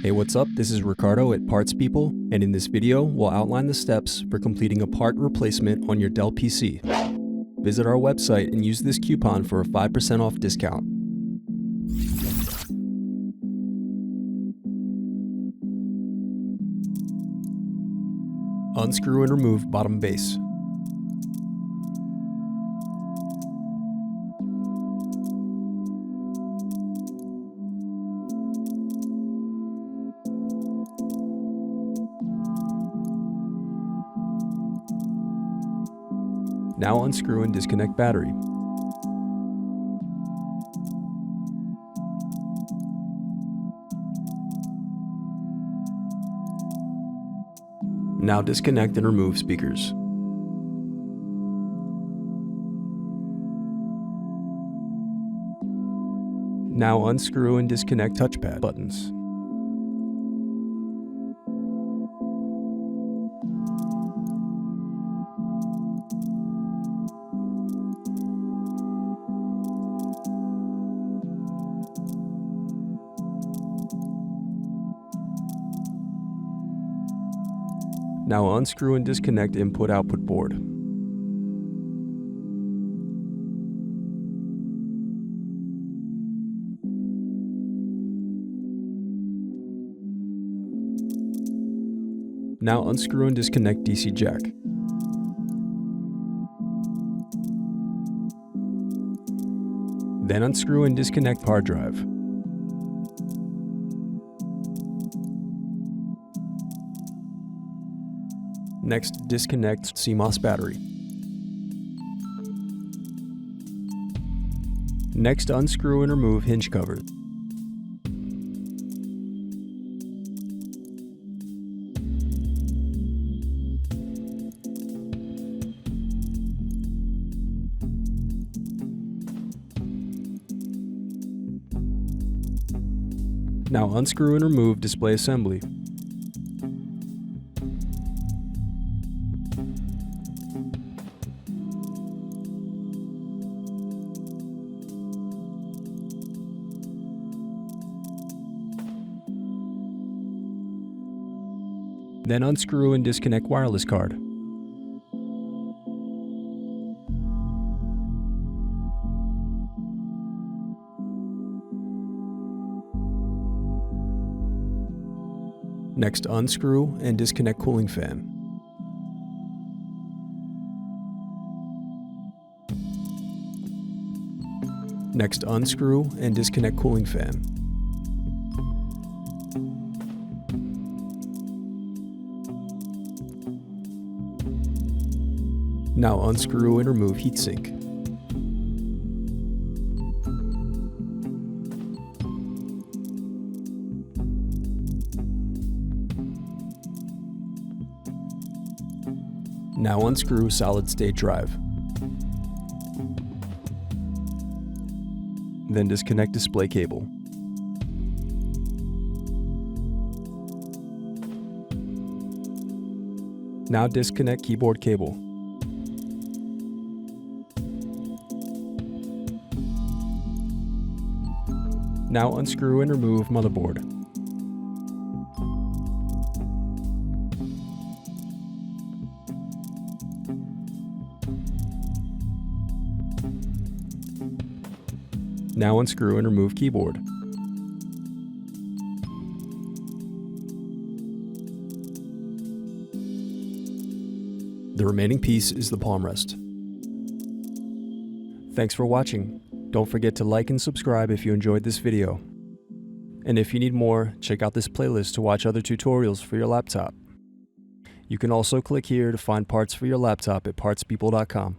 Hey, what's up? This is Ricardo at Parts People, and in this video, we'll outline the steps for completing a part replacement on your Dell PC. Visit our website and use this coupon for a 5% off discount. Unscrew and remove bottom base. Now unscrew and disconnect battery. Now disconnect and remove speakers. Now unscrew and disconnect touchpad buttons. Now unscrew and disconnect input-output board. Now unscrew and disconnect DC jack. Then unscrew and disconnect hard drive. Next, disconnect CMOS battery. Next, unscrew and remove hinge cover. Now unscrew and remove display assembly. Then unscrew and disconnect wireless card. Next, unscrew and disconnect cooling fan. Next, unscrew and disconnect cooling fan. Now unscrew and remove heatsink. Now unscrew solid-state drive. Then disconnect display cable. Now disconnect keyboard cable. Now unscrew and remove motherboard. Now unscrew and remove keyboard. The remaining piece is the Palmrest. Thanks for watching. Don't forget to like and subscribe if you enjoyed this video. And if you need more, check out this playlist to watch other tutorials for your laptop. You can also click here to find parts for your laptop at partspeople.com.